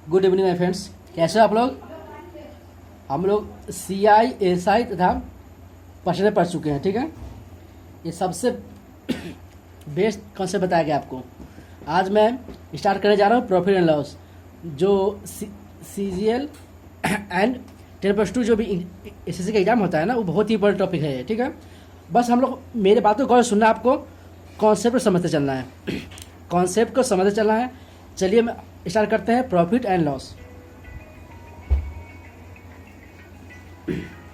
Good evening my friends, कैसे हो आप लोग। हम लोग CI SI तथा परसेंटेज पढ़ चुके हैं। ठीक है, ये सबसे बेस्ट कॉन्सेप्ट बताया गया आपको। आज मैं स्टार्ट करने जा रहा हूँ प्रॉफिट एंड लॉस, जो CGL एंड 10+2 जो भी SSC का एग्जाम होता है ना, वो बहुत ही बड़ा टॉपिक है। ठीक है, बस हम लोग मेरे बातों को सुनना, आपको कॉन्सेप्ट को समझते चलना है। कॉन्सेप्ट को समझते चलना है। चलिए मैं स्टार्ट करते हैं profit and loss.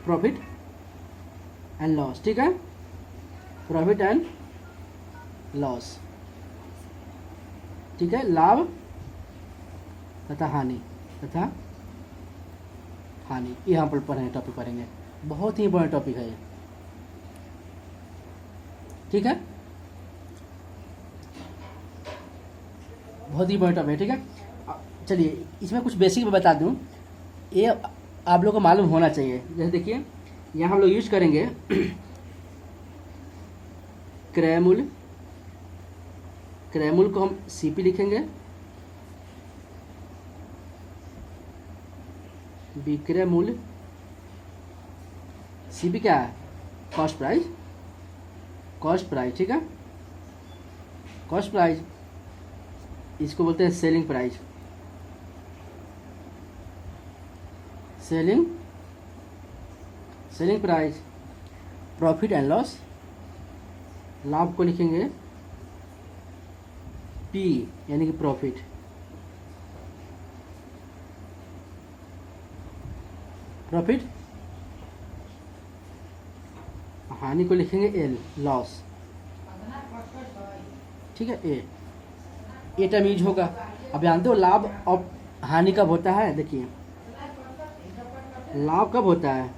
Profit and loss, ठीक है, प्रॉफिट एंड लॉस, ठीक है, लाभ तथा हानि ये यहाँ पर पढ़ेंगे, टॉपिक पढ़ेंगे। बहुत ही इंपॉर्टेंट टॉपिक है ये, ठीक है, बहुत ही इंपॉर्टेंट टॉपिक है। ठीक है, चलिए इसमें कुछ बेसिक मैं बता दूं, ये आप लोगों को मालूम होना चाहिए। जैसे देखिए, यहाँ हम लोग यूज करेंगे क्रय मूल्य को हम CP लिखेंगे, विक्रय मूल्य CP क्या है, कॉस्ट प्राइस, ठीक है, कॉस्ट प्राइस, इसको बोलते हैं selling price. Profit and loss, लाभ को लिखेंगे P यानी कि प्रॉफिट, हानि को लिखेंगे L, लॉस, ठीक है। ए टर्म यूज होगा। अब जानते हो लाभ और हानि कब होता है। देखिए, लाभ कब होता है,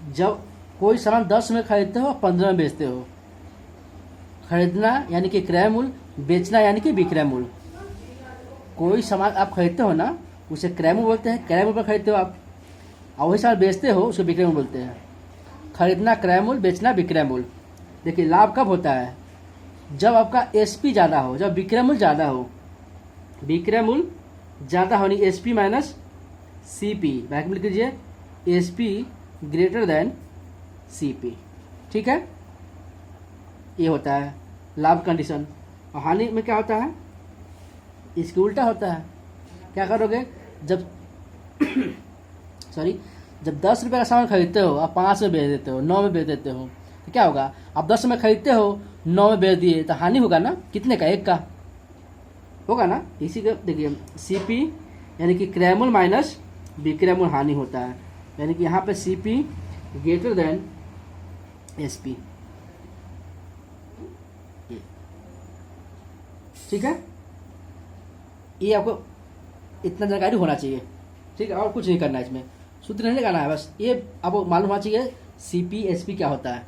जब कोई सामान 10 में खरीदते हो और 15 में बेचते हो। खरीदना यानी कि क्रय मूल्य, बेचना यानी कि विक्रय मूल्य। कोई सामान आप खरीदते हो ना, उसे क्रय मूल्य बोलते हैं, क्रय मूल्य पर खरीदते हो आप, और वही सामान बेचते हो, उसको विक्रय मूल्य बोलते हैं। खरीदना क्रय मूल्य, बेचना विक्रय मूल्य। देखिए, लाभ कब होता है, जब आपका SP ज़्यादा हो, जब विक्रय मूल्य ज़्यादा हो, विक्रय मूल्य ज़्यादा होनी SP माइनस CP, बैक में लिख लीजिए SP ग्रेटर देन CP, ठीक है, ये होता है लाभ कंडीशन। और हानि में क्या होता है, इसके उल्टा होता है। क्या करोगे, जब जब 10 रुपये का सामान खरीदते हो, आप 5 में बेच देते हो, 9 में बेच देते हो, तो क्या होगा, आप 10 में खरीदते हो, 9 में बेच दिए, तो हानि होगा ना, कितने का, 1 का होगा ना। इसी का देखिए CP यानी कि क्रय मूल्य माइनस विक्रय मूल्य हानि होता है, यानी कि यहाँ पे CP ग्रेटर देन SP, ठीक है। ये आपको इतना जानकारी होना चाहिए, ठीक है, और कुछ नहीं करना है इसमें, सूत्र नहीं लगाना है, बस ये आपको मालूम होना चाहिए CP SP क्या होता है,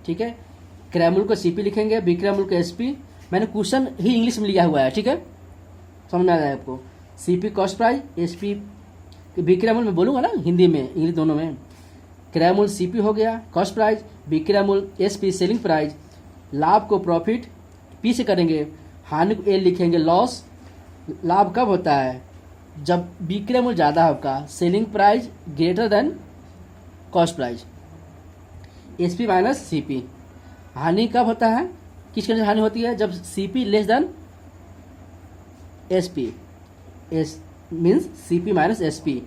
ठीक है। क्रय मूल्य को CP लिखेंगे, विक्रय मूल्य को SP। मैंने क्वेश्चन ही इंग्लिश में लिया हुआ है, ठीक है, समझ में आ जाएगा आपको। CP कॉस्ट प्राइस, SP विक्रय मूल्य में बोलूँगा ना, हिंदी में इंग्लिश दोनों में। क्रय मूल्य CP हो गया कॉस्ट प्राइस, विक्रय मूल्य SP सेलिंग प्राइस, लाभ को प्रॉफिट P से करेंगे, हानि को L लिखेंगे, लॉस। लाभ कब होता है, जब विक्रय मूल्य ज़्यादा है आपका, selling price greater than cost price, SP minus CP। हानि कब होता है, किस कंडीशन हानि होती है, जब CP less than SP, means CP minus SP,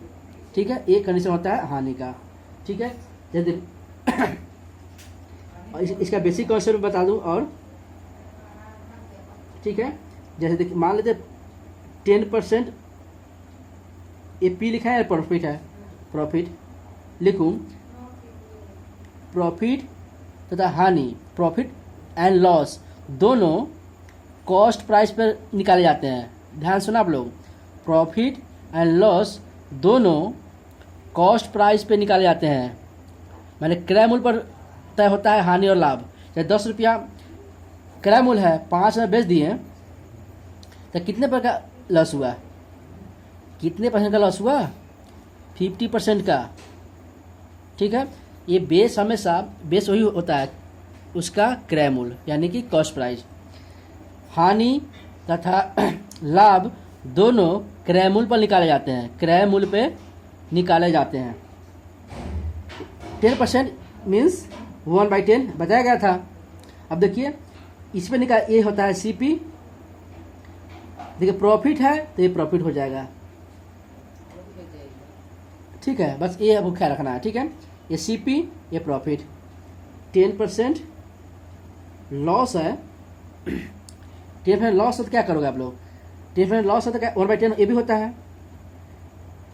ठीक है, एक कंडीशन होता है हानि का, ठीक है। जैसे इसका बेसिक कॉन्सेप्ट बता दूं, और ठीक है, जैसे देखिए, मान लीजिए 10% ये P लिखा है, प्रॉफिट है, प्रॉफिट लिखूं, प्रॉफिट तथा हानि, प्रॉफिट एंड लॉस दोनों कॉस्ट प्राइस पर निकाले जाते हैं। ध्यान सुना आप लोग, प्रॉफिट एंड लॉस दोनों कॉस्ट प्राइस पे निकाले जाते हैं, मैंने क्रय मूल्य पर तय होता है हानि और लाभ। जैसे 10 रुपया क्रय मूल्य है, 5 में बेच दिए, तो कितने पर का लॉस हुआ, कितने % का लॉस हुआ, 50% का, ठीक है। ये बेस हमेशा बेस वही होता है उसका क्रय मूल्य यानी कि कॉस्ट प्राइस। हानि तथा लाभ दोनों क्रय मूल्य पर निकाले जाते हैं, क्रय मूल्य पे निकाले जाते हैं। 10% मीन्स 1/10 बताया गया था। अब देखिए इस पे निकाल, ये होता है सीपी, देखिए प्रॉफिट है तो ये प्रॉफिट हो जाएगा, ठीक है, बस ये आपको ख्याल रखना है, ठीक है। ये सीपी, ये प्रॉफिट। 10% लॉस है, 10% लॉस है तो क्या करोगे आप लोग, 10% लॉस है तो क्या 1/10 ये भी होता है।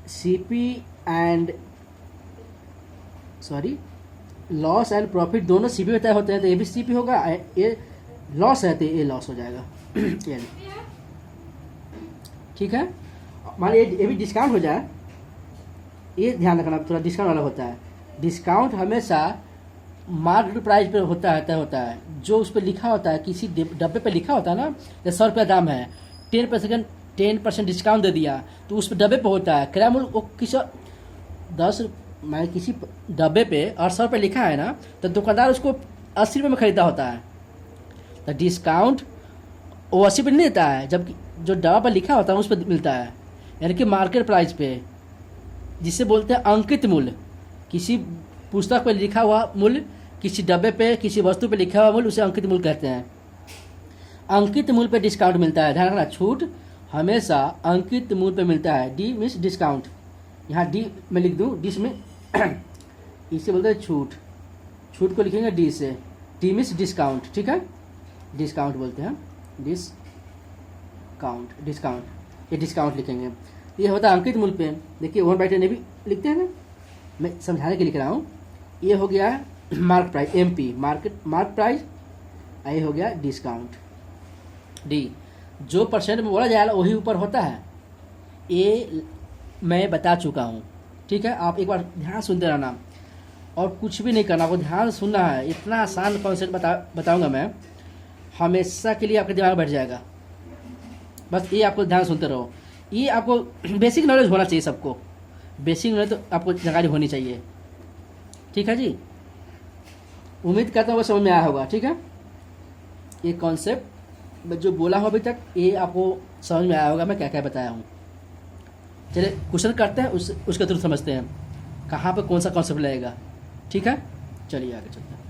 CP and sorry loss and profit दोनों सीपी होता होते हैं, तो ये भी सीपी होगा, ये लॉस है तो ये लॉस हो जाएगा। ठीक है, मान लीजिए ये भी डिस्काउंट हो जाए, ये ध्यान रखना थोड़ा डिस्काउंट वाला होता है। डिस्काउंट हमेशा मार्केट प्राइस पे होता है, जो उस पर लिखा होता है, किसी डब्बे पे लिखा होता है ना, जैसे 100 रुपया दाम है, 10% डिस्काउंट दे दिया तो उस पर डब्बे पे होता है क्रय मूल्य, वो किसी डब्बे पे और 100 रुपये लिखा है ना, तो दुकानदार उसको 80 रुपये में खरीदा होता है। तो डिस्काउंट वो 80 पे नहीं देता है, जबकि जो डब्बा पर लिखा होता है उस पर मिलता है, यानी कि मार्केट प्राइस पे, जिसे बोलते हैं अंकित मूल्य। किसी पुस्तक पे लिखा हुआ मूल्य, किसी डब्बे पे, किसी वस्तु पे लिखा हुआ मूल्य, उसे अंकित मूल्य कहते हैं। अंकित मूल्य पे डिस्काउंट मिलता है, ध्यान रखना, छूट हमेशा अंकित मूल्य पे मिलता है। डी मीन्स डिस्काउंट, यहाँ डी में लिख दूँ, डी में इसे बोलते हैं छूट, छूट को लिखेंगे डी से, डी मीन्स डिस्काउंट, ठीक है, डिस्काउंट बोलते हैं, डिस्काउंट, ये डिस्काउंट लिखेंगे। ये होता है अंकित मूल्य पे। देखिए 1/10 ये भी लिखते हैं ना, मैं समझाने के लिख रहा हूँ। ये हो गया mark price, MP mark price, ये हो गया डिस्काउंट, डी। जो परसेंट में बोला जाएगा वही ऊपर होता है, ये मैं बता चुका हूँ, ठीक है। आप एक बार ध्यान सुनते रहना और कुछ भी नहीं करना, आपको ध्यान सुनना है। इतना आसान कॉन्सेप्ट बताऊँगा मैं, हमेशा के लिए आपके दिमाग में बैठ जाएगा। बस ये आपको ध्यान सुनते रहो। ये आपको बेसिक नॉलेज होना चाहिए, सबको बेसिक नॉलेज तो आपको जानकारी होनी चाहिए, ठीक है जी। उम्मीद करता हूँ वो समझ में आया होगा, ठीक है। ये कॉन्सेप्ट मैं जो बोला हूँ अभी तक, ये आपको समझ में आया होगा मैं क्या क्या बताया हूँ। चलिए क्वेश्चन करते हैं, उसके थ्रू समझते हैं कहाँ पर कौन सा कॉन्सेप्ट लगेगा, ठीक है। चलिए आगे चलते हैं।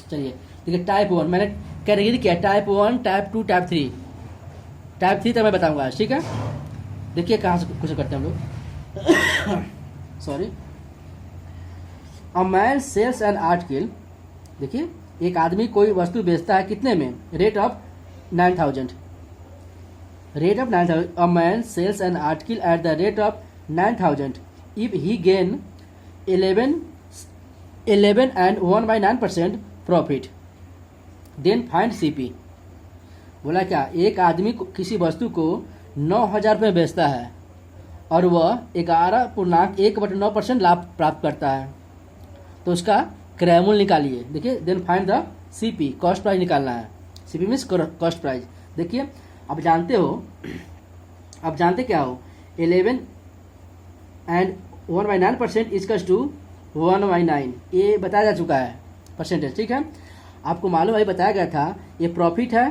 चलिए देखिए, टाइप 1 मैंने कैटेगरी किया, टाइप 1, टाइप 2, टाइप 3। टाइप 3 तो मैं बताऊंगा आज, ठीक है। देखिए कहाँ से क्वेश्चन करते हैं हम लोग। Sorry, a man sells an article, देखिए एक आदमी कोई वस्तु बेचता है कितने में, rate of 9,000, rate of 9,000। A man sells an article at the rate of 9,000 if he gain 11 and 1/9% profit, then find CP. बोला क्या, एक आदमी किसी वस्तु को 9,000 रुपये में बेचता है और वह 11.1/9% लाभ प्राप्त करता है, तो उसका क्रय मूल्य निकालिए। देखिए, then find the CP, cost price निकालना है। CP means cost price. देखिए आप जानते हो, आप जानते क्या हो, 11 and 1/9% इजकल्स टू 1/9, ये बताया जा चुका है परसेंटेज, ठीक है। आपको मालूम है, बताया गया था, ये प्रॉफिट है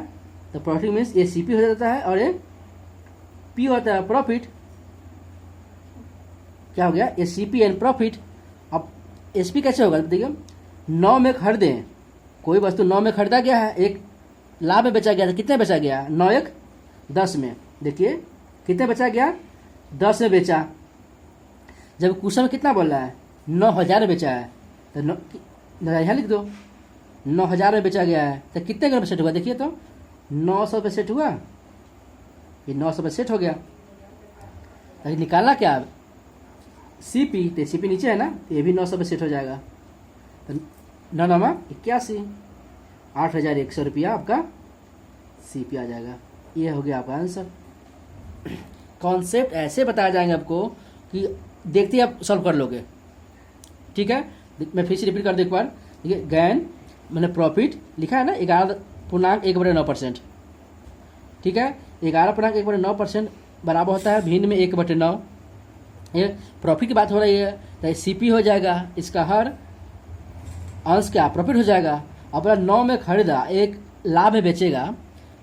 तो प्रॉफिट मीन्स ये सीपी हो जाता है और ये पी होता है प्रॉफिट। क्या हो गया, ये सीपी एंड प्रॉफिट। अब एसपी कैसे होगा, देखिए 9 में खरीदें, कोई वस्तु 9 में खरीदा गया है, एक लाभ में बेचा गया था, कितने बेचा गया, 9 1 10 में। देखिए कितने बेचा गया, 10 में बेचा। जब क्वेश्चन में कितना बोल रहा है, 9,000 में बेचा है, तो यहाँ लिख दो 9,000 में बेचा गया है, तो कितने का सेट हुआ, देखिए तो 900 पे सेट हुआ, ये 900 पे सेट हो गया। तो निकालना क्या, सीपी, तो सीपी नीचे है ना, ये भी 900 पे सेट हो जाएगा। तो 9 81, 8,100 रुपया आपका सीपी आ जाएगा। ये हो गया आपका आंसर। कॉन्सेप्ट ऐसे बताया जाएंगे आपको कि देखते ही आप सॉल्व कर लोगे, ठीक है। मैं फिर से रिपीट कर दूं एक बार। देखिए गैन मैंने प्रॉफिट लिखा है ना, 11.1/9%, ठीक है। 11.1/9% बराबर होता है भिन्न में 1/9। ये प्रॉफिट की बात हो रही है, तो सीपी हो जाएगा, इसका हर अंश क्या प्रॉफिट हो जाएगा। अब 9 में खरीदा, एक लाभ में बेचेगा,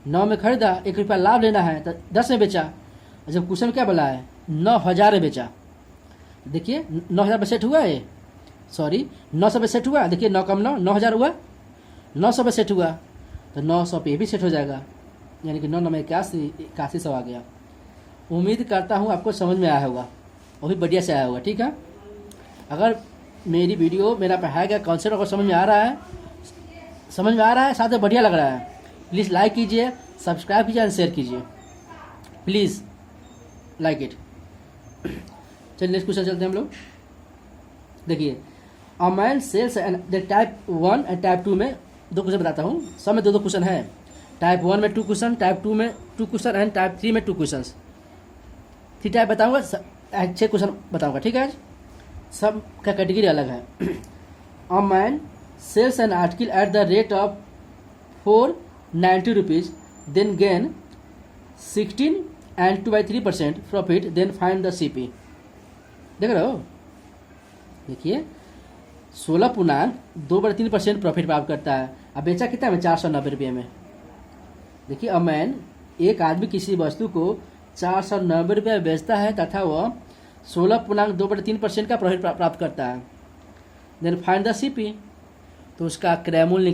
9 में खरीदा, 1 रुपया लाभ लेना है तो 10 में बेचा। जब क्वेश्चन क्या बोला है 9,000 में बेचा, देखिए 9,000 पे सेट हुआ है, सॉरी 900 पे सेट हुआ, देखिए 9 कम 9 9,000 हुआ, 900 पे सेट हुआ तो 900 पे भी सेट हो जाएगा, यानी कि 9 में 81 आ गया। उम्मीद करता हूँ आपको समझ में आया होगा, वो भी बढ़िया से आया होगा। ठीक है, अगर मेरी वीडियो मेरा पढ़ाया गया कॉन्सेप्ट अगर समझ में आ रहा है साथ में बढ़िया लग रहा है, प्लीज़ लाइक कीजिए, सब्सक्राइब कीजिए एंड शेयर कीजिए, प्लीज़ लाइक इट। चलिए नेक्स्ट क्वेश्चन चलते हैं हम लोग। देखिए a man sells and type 1 and type 2 में 2 क्वेश्चन बताता हूँ, सब में 2 क्वेश्चन है। टाइप 1 में 2 क्वेश्चन, टाइप 2 में 2 क्वेश्चन एंड टाइप 3 में 2 क्वेश्चन। 3 टाइप बताऊँगा, 6 क्वेश्चन बताऊँगा। ठीक है, सब का कैटेगरी अलग है। A man sells an article at the rate of 490 rupees, then gain 16 and 2/3% profit, then find the CP। देख रहे हो, देखिए 16.2/3% प्रॉफिट प्राप्त करता है। अब बेचा कितना में 490 रुपये में। देखिए अमैन एक आदमी किसी वस्तु को 490 रुपये में बेचता है तथा वह 16.2/3% का प्रॉफिट प्राप्त करता है। देन फाइंड द CP, तो उसका क्रय मूल्य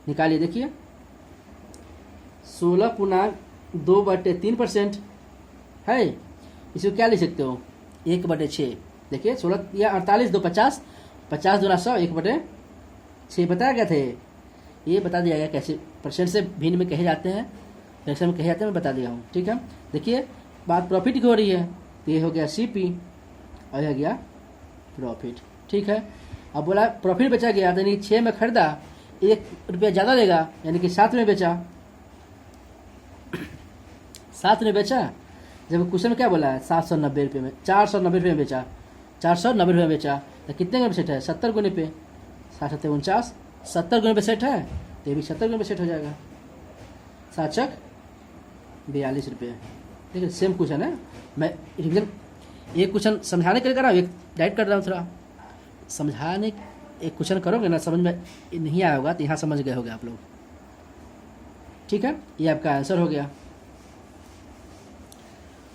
निकालिए। देखिए 16.2/3% है, इसको क्या लिख सकते हो 1/6। देखिए 16 या 48 2 50, 50 दूना 100, 1/6 बताया गया थे। ये बता दिया गया कैसे परसेंट से भिन्न में कहे जाते हैं, फ्रैक्शन में कहे जाते हैं, मैं बता दिया हूँ। ठीक है, देखिए बात प्रॉफिट की हो रही है तो ये हो गया CP और यह गया प्रॉफिट। ठीक है, अब बोला प्रॉफिट बेचा गया, यानी 6 में खरीदा, 1 रुपया ज़्यादा लेगा, यानी कि 7 में बेचा। 7 में बेचा, जब क्वेश्चन में क्या बोला है 790 रुपये में, 490 रुपये में बेचा, 490 रुपये में बेचा तो कितने गुने पे सेट है 70 गुने पे, 7 7 49, 70 गुने पे सेट है तो ये भी 70 गुने पे सेट हो जाएगा। 7 चक 42 रुपये। देखिए सेम क्वेश्चन है, मैं रिविजन एक क्वेश्चन समझाने के लिए कर रहा हूँ, एक डाइट कर रहा हूँ, थोड़ा समझाने। एक क्वेश्चन करोगे ना समझ में नहीं आया होगा तो यहाँ समझ गए होगे आप लोग। ठीक है, ये आपका आंसर हो गया।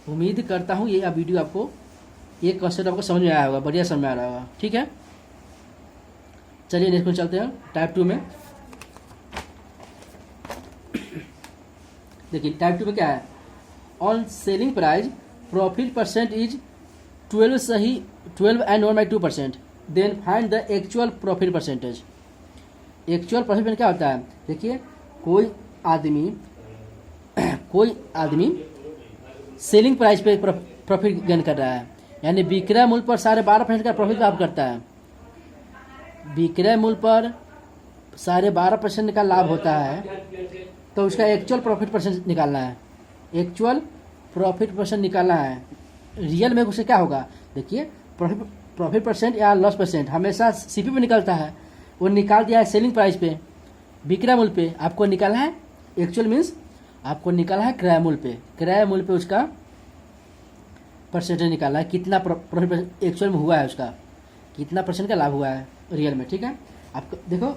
उम्मीद करता हूँ ये वीडियो आपको, ये कॉन्सेप्ट आपको समझ में आया होगा, बढ़िया समझ में आ रहा होगा। ठीक है, चलिए नेक्स्ट क्वेश्चन चलते हैं टाइप 2 में। देखिए टाइप 2 में क्या है, on selling price profit percent is 12 and 1/2%, then find the actual profit percentage. Actual profit में क्या होता है, देखिए कोई आदमी सेलिंग प्राइस पे प्रॉफिट गेन कर रहा है, यानी विक्रय मूल्य पर 12.5% का प्रॉफिट प्राप्त करता है। विक्रय मूल्य पर 12.5% का लाभ होता है, तो उसका एक्चुअल प्रॉफिट परसेंट निकालना है। एक्चुअल प्रॉफिट परसेंट निकालना है। रियल में उसे क्या होगा, देखिए प्रॉफिट परसेंट या लॉस परसेंट हमेशा CP पे निकलता है, वो निकाल दिया है सेलिंग प्राइस पे, विक्रय मूल्य पे। आपको निकालना है एक्चुअल मीन्स आपको निकालना है क्रय मूल्य पे, क्रय मूल्य पे उसका परसेंटेज निकालना है, कितना प्रॉफिट एक्चुअल में हुआ है, उसका कितना परसेंट का लाभ हुआ है रियल में। ठीक है, आपको देखो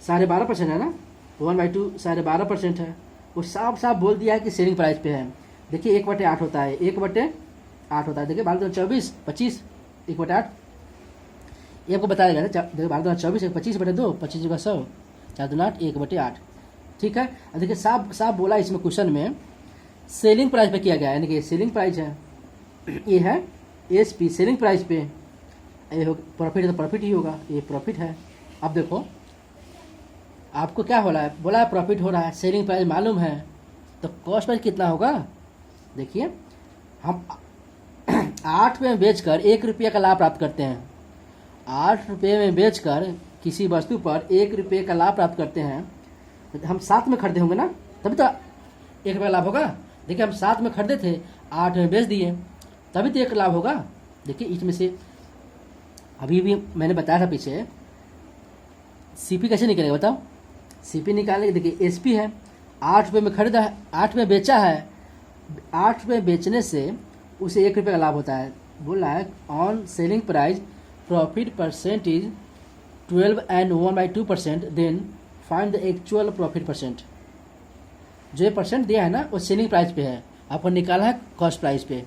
12.5% है ना, 1/2 12.5% है, वो साफ बोल दिया है कि सेलिंग प्राइस पे है। देखिए 1/8 होता है, 1/8 होता है। देखिए 12 25 1/8 ये आपको बताया गया था। देखिए 12 24 25/2, 25 जगह 100, 4 8 1/8। ठीक है, अब देखिए साफ बोला इसमें क्वेश्चन में सेलिंग प्राइस पे किया गया है, यानी कि सेलिंग प्राइस है, ये है SP सेलिंग प्राइस पे, ये हो प्रॉफिट है तो प्रॉफिट ही होगा, ये प्रॉफिट है। अब देखो आपको क्या हो रहा है, बोला है प्रॉफिट हो रहा है, सेलिंग प्राइस मालूम है, तो कॉस्ट प्राइस कितना होगा। देखिए हम 8 रुपये में बेचकर 1 रुपये का लाभ प्राप्त करते हैं। 8 रुपये में बेचकर किसी वस्तु पर 1 रुपये का लाभ प्राप्त करते हैं, तो हम 7 में खरीदे होंगे ना, तभी तो 1 रुपये का लाभ होगा। देखिए हम 7 में खरीदे थे, 8 में बेच दिए, तभी तो 1 लाभ होगा। देखिए इसमें से अभी भी मैंने बताया था पीछे, CP कैसे निकलेगा बताओ। CP निकालने के देखिए SP है, 8 रुपये में खरीदा है, 8 में बेचा है, 8 रुपये बेचने से उसे 1 रुपये का लाभ होता है। बोल रहा है on selling price profit percent is 12 and 1/2%, then find the actual profit percent. जो ये परसेंट दिया है ना वो सेलिंग प्राइस पे है, आपको निकाला है कॉस्ट प्राइस पे,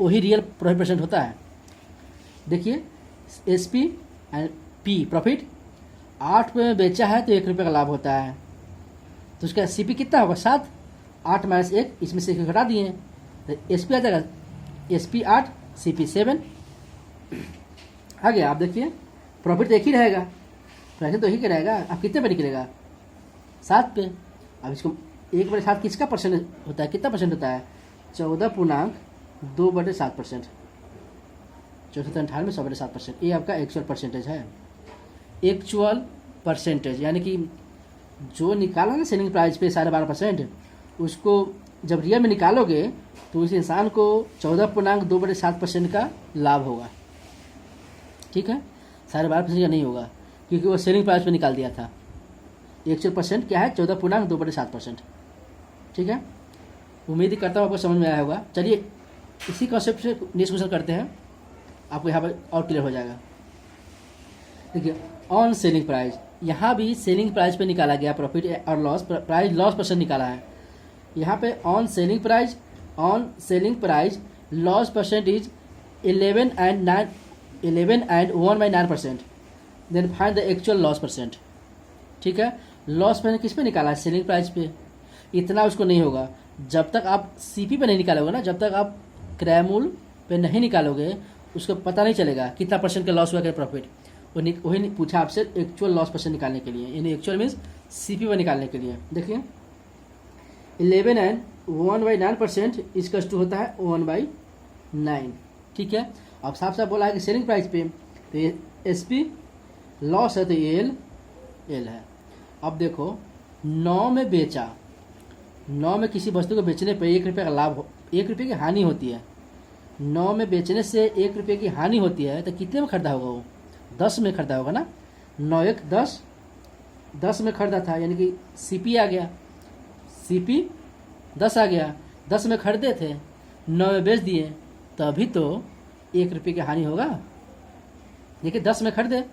वही रियल प्रॉफिट परसेंट होता है। देखिए SP एंड P प्रॉफिट 8 रुपये में बेचा है तो 1 रुपये का लाभ होता है, तो उसका CP कितना होगा 7, 8 माइनस 1, इसमें से 1 घटा दिए तो SP आ जाएगा, SP 8 CP 7 आ गया। आप देखिए प्रॉफिट तो एक ही रहेगा, प्रॉफिट तो एक ही रहेगा, आप कितने पे निकलेगा 7 पे। अब इसको 1/7 किसका परसेंट होता है, कितना परसेंट होता है 14.2/7%, 6498 100/7%, ये आपका एक्चुअल परसेंटेज है। एक्चुअल परसेंटेज यानी कि जो निकाला ना सेलिंग प्राइस पे 12.5%, उसको जब रियल में निकालोगे तो उस इंसान को 14.2/7% का लाभ होगा। ठीक है, 12.5% का नहीं होगा क्योंकि वो सेलिंग प्राइस पे निकाल दिया था। एक्चुअल परसेंट क्या है 14.2/7%। ठीक है, उम्मीद करता हूँ आपको समझ में आया होगा। चलिए इसी कॉन्सेप्ट से नेक्स्ट क्वेश्चन करते हैं, आपको यहाँ पर और क्लियर हो जाएगा। देखिए ऑन सेलिंग प्राइस, यहाँ भी सेलिंग प्राइस पे निकाला गया प्रॉफिट और लॉस, प्राइस लॉस परसेंट निकाला है। यहाँ पे on selling price loss percent is 11 and 1/9%। Then find the actual loss percent. ठीक है, लॉस परसेंट किस पे निकाला है सेलिंग प्राइस पे, इतना उसको नहीं होगा जब तक आप CP पे नहीं निकालोगे ना, जब तक आप क्रय मूल्य पे नहीं निकालोगे उसको पता नहीं चलेगा कितना परसेंट का लॉस हुआ क्या प्रॉफिट। वही पूछा आपसे एक्चुअल लॉस परसेंट निकालने के लिए, यानी एक्चुअल मीन्स CP पे निकालने के लिए। देखिए 11 and 1/9% इसका टू होता है 1/9। ठीक है, अब साफ साफ बोला है कि सेलिंग प्राइस पे, तो ये SP लॉस है तो ये L है। अब देखो 9 में बेचा, 9 में किसी वस्तु को बेचने पे 1 रुपये का लाभ हो, 1 रुपये की हानि होती है। 9 में बेचने से 1 रुपये की हानि होती है तो कितने में खरीदा होगा वो 10 में खरीदा होगा ना, 9 1 10, 10 में खरीदा था यानी कि CP आ गया, CP 10 आ गया, 10 में खरीदे थे 9 में बेच दिए तभी तो 1 रुपये की हानि होगा। देखिए 10 में खरीदे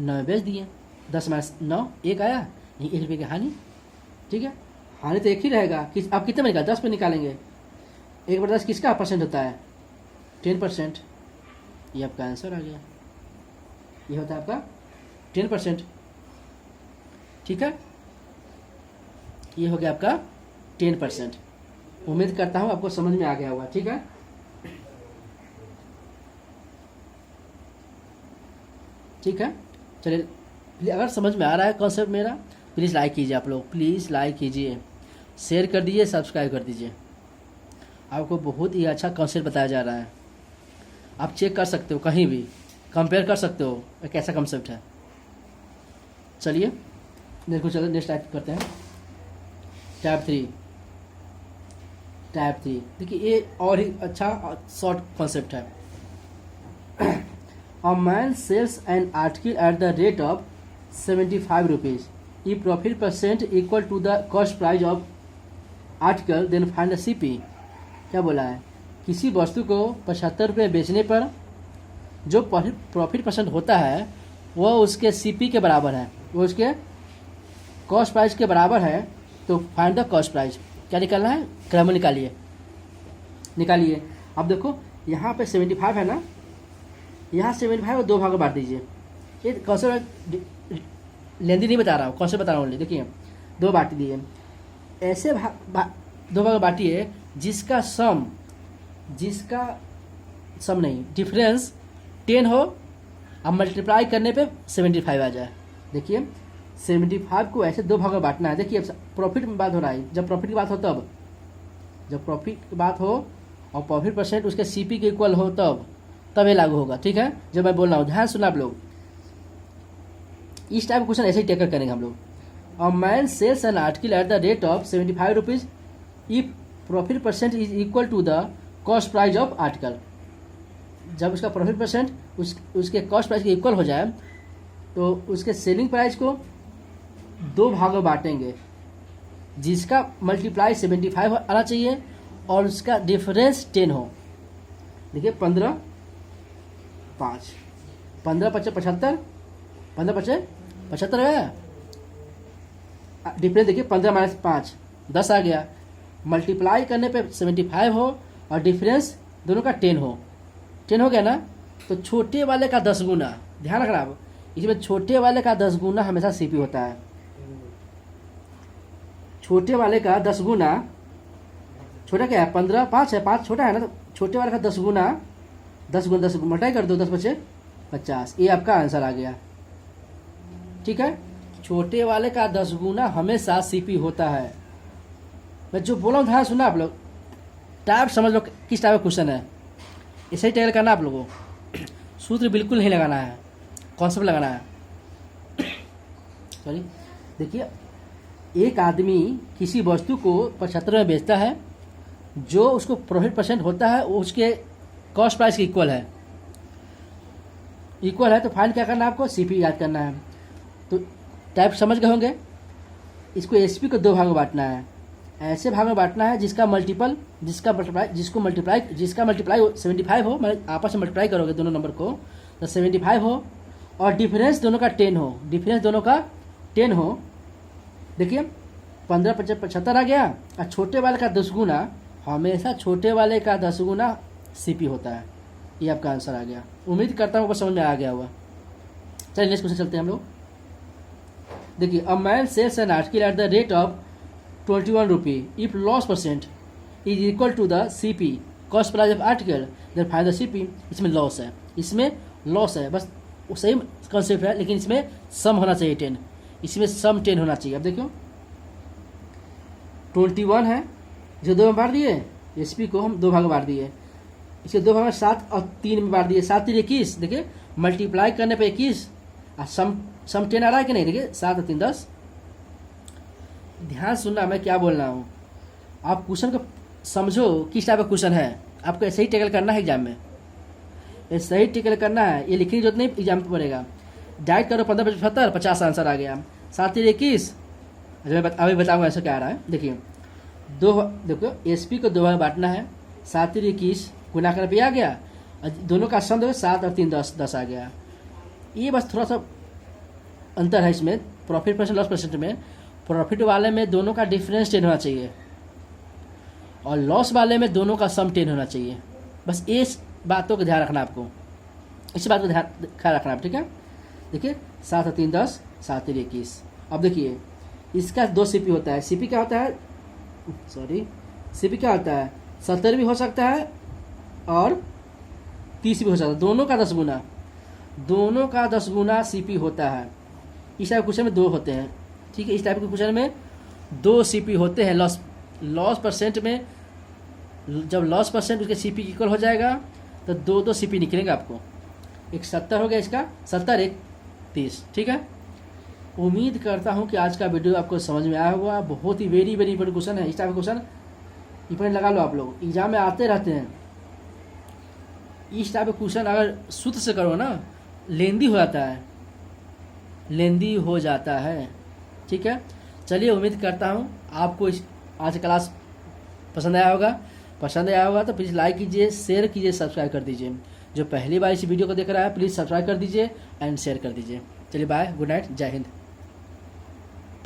9 में बेच दिए, 10 माइनस 9 1 आया, नहीं 1 रुपये की हानि। ठीक है, हानि तो एक ही रहेगा, आप कितने में निकाल 10 पे निकालेंगे, 1/10 किसका परसेंट होता है 10%। ये आपका आंसर आ गया, ये होता है आपका 10%। ठीक है, ये हो गया आपका 10%। उम्मीद करता हूँ आपको समझ में आ गया होगा। ठीक है, ठीक है, चलिए अगर समझ में आ रहा है कॉन्सेप्ट मेरा, प्लीज़ लाइक कीजिए, आप लोग प्लीज़ लाइक कीजिए, शेयर कर दीजिए, सब्सक्राइब कर दीजिए। आपको बहुत ही अच्छा कॉन्सेप्ट बताया जा रहा है, आप चेक कर सकते हो, कहीं भी कंपेयर कर सकते हो एक ऐसा कॉन्सेप्ट है। चलिए देखो, चलो नेक्स्ट टाइप करते हैं, टाइप 3। देखिए ये और ही अच्छा शॉर्ट कॉन्सेप्ट है। A man sells an article at the rate of 75 rupees. If profit percent equal to the cost price of article, then find the CP। क्या बोला है, किसी वस्तु को 75 रुपये बेचने पर जो प्रॉफिट परसेंट होता है वह उसके CP के बराबर है, वो उसके कॉस्ट प्राइस के बराबर है। तो फाइंड द कॉस्ट प्राइस, क्या निकालना है, क्रम निकालिए। अब देखो यहाँ पे 75 है ना, यहाँ 75 को 2 भाग में बांट दीजिए। ये कॉन्सेप्ट लेंदी नहीं बता रहा हूँ, कॉन्सेप्ट बता रहा हूँ। देखिए 2 बांट दिए, ऐसे 2 भाग में बांटिए जिसका सम नहीं डिफरेंस 10 हो, अब मल्टीप्लाई करने पे 75 आ जाए। देखिए 75 को ऐसे 2 भाग में बांटना है। देखिए अब प्रॉफिट में बात हो रहा है, जब प्रॉफिट की बात हो और प्रॉफिट परसेंट उसके CP के इक्वल हो तब ये लागू होगा। ठीक है, जब मैं बोल रहा हूँ ध्यान सुना आप लोग, इस टाइप का क्वेश्चन ऐसे ही टेकल करेंगे हम लोग। A man sells an article at the rate of 75 rupees if profit percent is equal to the cost price of article. जब उसका प्रॉफिट परसेंट उसके कॉस्ट प्राइस के इक्वल हो जाए तो उसके सेलिंग प्राइस को 2 भागों में बांटेंगे, जिसका मल्टीप्लाई 75 आना चाहिए और उसका डिफरेंस 10 हो। देखिए 15 5 15 5 75 15 5 75 है, डिफरेंस देखिए 15 माइनस 5 10 आ गया, मल्टीप्लाई करने पे 75 हो और डिफरेंस दोनों का 10 हो, 10 हो गया ना। तो छोटे वाले का 10 गुना, ध्यान रखना आप, इसमें छोटे वाले का 10 गुना हमेशा सीपी होता है। छोटे वाले का 10 गुना, छोटा क्या है 15, 5 है, 5 छोटा है ना, तो छोटे वाले का 10 गुना, 10 गुना 10 मल्टीप्लाई कर दो, 10 बचे 50, ये आपका आंसर आ गया। ठीक है, छोटे वाले का 10 गुना हमेशा सीपी होता है। मैं जो बोला हूँ ध्यान सुना आप लोग, टाइप समझ लो किस टाइप का क्वेश्चन है, ऐसे ही टैकल करना आप लोगों को, सूत्र बिल्कुल नहीं लगाना है, कॉन्सेप्ट लगाना है। सॉरी, देखिए एक आदमी किसी वस्तु को 75 में बेचता है, जो उसको प्रॉफिट परसेंट होता है वो उसके कॉस्ट प्राइस के इक्वल है, तो फाइंड क्या करना है आपको, सीपी याद करना है। तो टाइप समझ गए होंगे। इसको एसपी को 2 भाग में बांटना है, ऐसे भाग में बांटना है जिसका मल्टीपल, जिसका मल्टीप्लाई 75 हो, मतलब आपस में मल्टीप्लाई करोगे दोनों नंबर को तो 75 हो, और डिफरेंस दोनों का 10 हो, देखिए 15 75 आ गया, और छोटे वाले का 10 गुना, हमेशा छोटे वाले का 10 गुना सीपी होता है। ये आपका आंसर आ गया। उम्मीद करता हूँ समझ में आ गया होगा। चलिए नेक्स्ट क्वेश्चन चलते हैं हम लोग। देखिए, a man sells an article at the rate of 21 rupee if loss percent is equal to the CP cost price of article, then find the CP. इसमें लॉस है, बस सही कॉन्सेप्ट है, लेकिन इसमें सम होना चाहिए 10, इसमें सम 10 होना चाहिए। अब देखो 21 है, जो 2 में बांट दिए, एसपी को हम 2 भाग में बांट दिए, इसे 2 भाग में 7 और 3 में बांट दिए, 7 3 21, देखिए मल्टीप्लाई करने पे 21, और सम 10 आ रहा है कि नहीं, देखिए 7 और 3 10। ध्यान सुनना मैं क्या बोल रहा हूँ, आप क्वेश्चन को समझो किस टाइप का क्वेश्चन है, आपको ऐसे ही टेकल करना है एग्जाम में, ऐसे ही टेकल करना है, ये लिखने की जरूरत नहीं एग्जाम पे पड़ेगा। डायरेक्ट करो 15 75 50 आंसर आ गया, 7 3 21। अभी बताऊँगा ऐसा क्या आ रहा है। देखिए देखो एसपी को 2 में बांटना है, 7 3 21 गुना करने पे आ गया, दोनों का सम देखो 7 और 3 10 आ गया। ये बस थोड़ा सा अंतर है इसमें, प्रॉफिट परसेंट लॉस परसेंट में। प्रॉफिट वाले में दोनों का डिफरेंस 10 होना चाहिए, और लॉस वाले में दोनों का सम 10 होना चाहिए। बस इस बातों का ध्यान रखना आपको, इस बात का ख्याल रखना आप, ठीक है। देखिए 7 और 3 10, 7 3 21। अब देखिए इसका 2 सीपी होता है, सीपी क्या होता है, सीपी क्या होता है, 70 भी हो सकता है और 30 भी हो सकता है, दोनों का 10 गुना सीपी होता है। इस टाइप के क्वेश्चन में 2 होते हैं, ठीक है, इस टाइप के क्वेश्चन में 2 सीपी होते हैं। लॉस परसेंट में जब लॉस परसेंट उसके सीपी इक्वल हो जाएगा तो 2 सीपी निकलेंगे आपको, एक 70 हो गया, इसका 70 एक 30, ठीक है। उम्मीद करता हूँ कि आज का वीडियो आपको समझ में आया होगा। बहुत ही वेरी इंपॉर्टेंट क्वेश्चन है, इस टाइप का क्वेश्चन इंपॉर्टेंट लगा लो आप लोग, एग्जाम में आते रहते हैं। इस टाइप का क्वेश्चन अगर सूत्र से करो ना, लेंदी हो जाता है, ठीक है। चलिए, उम्मीद करता हूँ आपको आज क्लास पसंद आया होगा तो प्लीज़ लाइक कीजिए, शेयर कीजिए, सब्सक्राइब कर दीजिए। जो पहली बार इस वीडियो को देख रहा है प्लीज़ सब्सक्राइब कर दीजिए एंड शेयर कर दीजिए। चलिए बाय, गुड नाइट, जय हिंद।